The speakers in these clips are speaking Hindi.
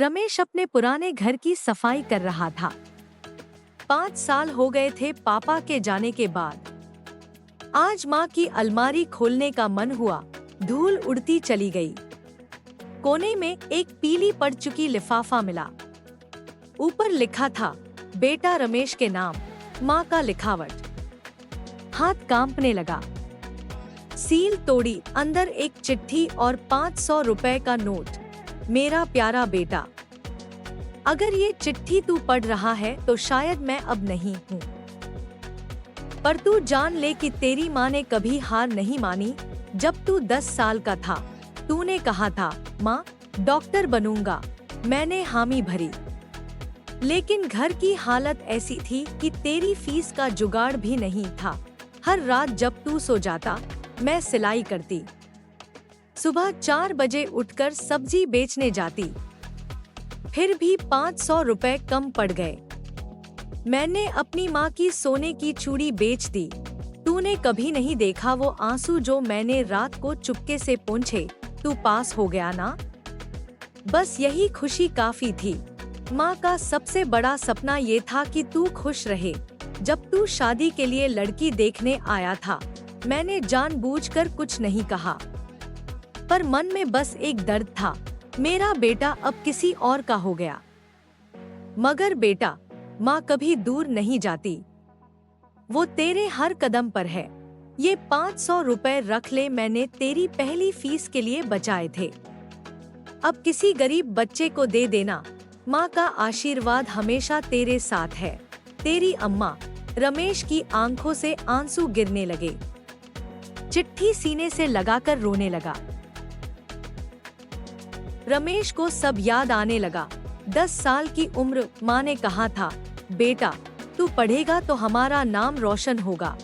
रमेश अपने पुराने घर की सफाई कर रहा था। 5 साल हो गए थे पापा के जाने के बाद। आज माँ की अलमारी खोलने का मन हुआ, धूल उड़ती चली गई। कोने में एक पीली पड़ चुकी लिफाफा मिला। ऊपर लिखा था, बेटा रमेश के नाम, माँ का लिखावट। हाथ कांपने लगा। सील तोड़ी, अंदर एक चिट्ठी और 500 रुपए का नोट। मेरा प्यारा बेटा, अगर ये चिट्ठी तू पढ़ रहा है तो शायद मैं अब नहीं हूँ, पर तू जान ले कि तेरी माँ ने कभी हार नहीं मानी। जब तू 10 साल का था, तूने कहा था, माँ डॉक्टर बनूंगा। मैंने हामी भरी, लेकिन घर की हालत ऐसी थी कि तेरी फीस का जुगाड़ भी नहीं था। हर रात जब तू सो जाता, मैं सिलाई करती। सुबह 4 बजे उठकर सब्जी बेचने जाती। फिर भी 500 रुपए कम पड़ गए। मैंने अपनी माँ की सोने की चूड़ी बेच दी। तूने कभी नहीं देखा वो आंसू जो मैंने रात को चुपके से पोंछे। तू पास हो गया ना, बस यही खुशी काफी थी। माँ का सबसे बड़ा सपना ये था कि तू खुश रहे। जब तू शादी के लिए लड़की देखने आया था, मैंने जानबूझकर कुछ नहीं कहा, पर मन में बस एक दर्द था, मेरा बेटा अब किसी और का हो गया। मगर बेटा, माँ कभी दूर नहीं जाती, वो तेरे हर कदम पर है। ये 500 रुपए रख ले, मैंने तेरी पहली फीस के लिए बचाए थे। अब किसी गरीब बच्चे को दे देना। माँ का आशीर्वाद हमेशा तेरे साथ है। तेरी अम्मा। रमेश की आंखों से आंसू गिरने लगे। चिट्ठी सीने से लगाकर रोने लगा। रमेश को सब याद आने लगा। 10 साल की उम्र, माँ ने कहा था, बेटा तू पढ़ेगा तो हमारा नाम रोशन होगा।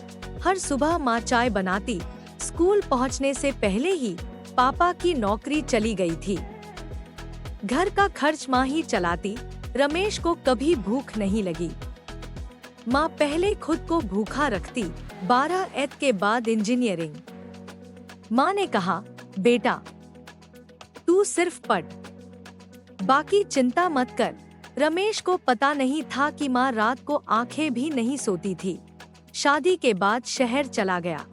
हर सुबह माँ चाय बनाती। स्कूल पहुँचने से पहले ही पापा की नौकरी चली गई थी। घर का खर्च माँ ही चलाती। रमेश को कभी भूख नहीं लगी। माँ पहले खुद को भूखा रखती। 12th के बाद इंजीनियरिंग। माँ ने कहा, बेटा तू सिर्फ पढ़, बाकी चिंता मत कर। रमेश को पता नहीं था कि माँ रात को आंखें भी नहीं सोती थी। शादी के बाद शहर चला गया।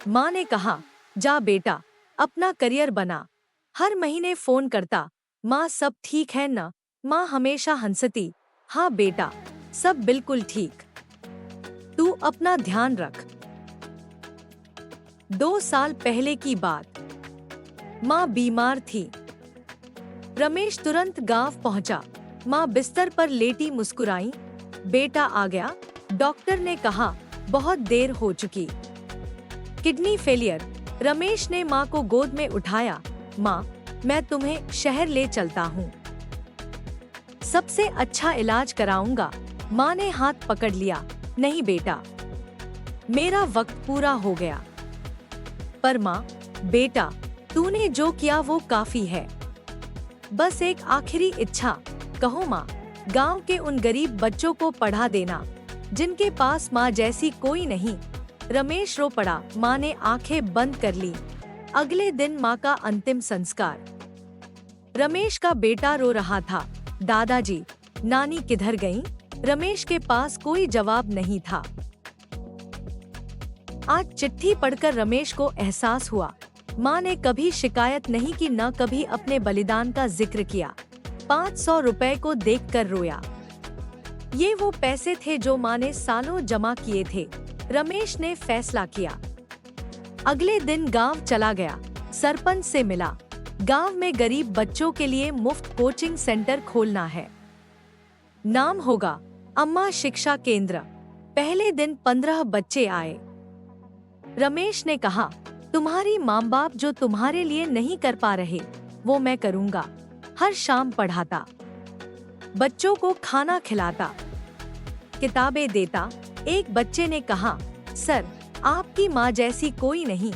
माँ ने कहा, जा बेटा, अपना करियर बना। हर महीने फोन करता, माँ सब ठीक है ना? माँ हमेशा हंसती, हाँ बेटा सब बिल्कुल ठीक, तू अपना ध्यान रख। 2 साल पहले की बात। माँ बीमार थी। रमेश तुरंत गांव पहुंचा। माँ बिस्तर पर लेटी मुस्कुराई, बेटा आ गया। डॉक्टर ने कहा, बहुत देर हो चुकी, किडनी फेलियर। रमेश ने माँ को गोद में उठाया, माँ मैं तुम्हें शहर ले चलता हूँ, सबसे अच्छा इलाज कराऊंगा। माँ ने हाथ पकड़ लिया, नहीं बेटा, मेरा वक्त पूरा हो गया। पर माँ, बेटा तूने जो किया वो काफी है, बस एक आखिरी इच्छा कहो माँ। गांव के उन गरीब बच्चों को पढ़ा देना जिनके पास माँ जैसी कोई नहीं। रमेश रो पड़ा। माँ ने आंखें बंद कर ली। अगले दिन माँ का अंतिम संस्कार। रमेश का बेटा रो रहा था, दादाजी नानी किधर गईं? रमेश के पास कोई जवाब नहीं था। आज चिट्ठी पढ़कर रमेश को एहसास हुआ, माँ ने कभी शिकायत नहीं की, न कभी अपने बलिदान का जिक्र किया। 500 रुपए को देखकर रोया। ये वो पैसे थे जो माँ ने सालों जमा किए थे। रमेश ने फैसला किया। अगले दिन गांव चला गया। सरपंच से मिला। गांव में गरीब बच्चों के लिए मुफ्त कोचिंग सेंटर खोलना है। नाम होगा अम्मा शिक्षा केंद्र। पहले दिन 15 बच्चे आए। रमेश ने कहा, तुम्हारी माँ बाप जो तुम्हारे लिए नहीं कर पा रहे, वो मैं करूँगा। हर शाम पढ़ाता, बच्चों को खाना खिलाता, किताबें देता। एक बच्चे ने कहा, सर आपकी माँ जैसी कोई नहीं।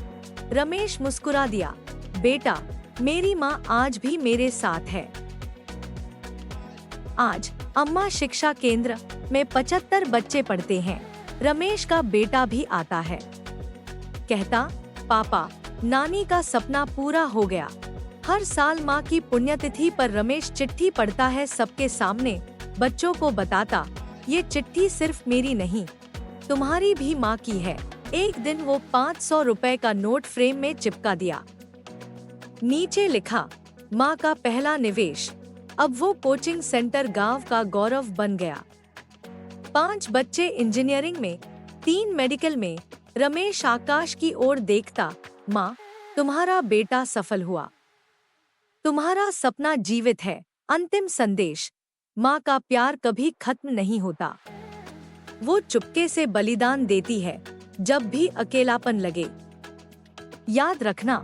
रमेश मुस्कुरा दिया, बेटा मेरी माँ आज भी मेरे साथ है। आज अम्मा शिक्षा केंद्र में 75 बच्चे पढ़ते हैं। रमेश का बेटा भी आता है। कहता, पापा नानी का सपना पूरा हो गया। हर साल माँ की पुण्यतिथि पर रमेश चिट्ठी पढ़ता है सबके सामने, बच्चों को बताता, ये चिट्ठी सिर्फ मेरी नहीं, तुम्हारी भी माँ की है। एक दिन वो 500 रुपए का नोट फ्रेम में चिपका दिया। नीचे लिखा, माँ का पहला निवेश। अब वो कोचिंग सेंटर गांव का गौरव बन गया। 5 बच्चे इंजीनियरिंग में, 3 मेडिकल में। रमेश आकाश की ओर देखता, माँ, तुम्हारा बेटा सफल हुआ, तुम्हारा सपना जीवित है। अंतिम संदेश, माँ का प्यार कभी खत्म नहीं होता। वो चुपके से बलिदान देती है जब भी अकेलापन लगे। याद रखना,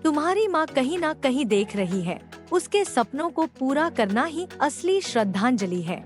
तुम्हारी माँ कहीं ना कहीं देख रही है, उसके सपनों को पूरा करना ही असली श्रद्धांजलि है।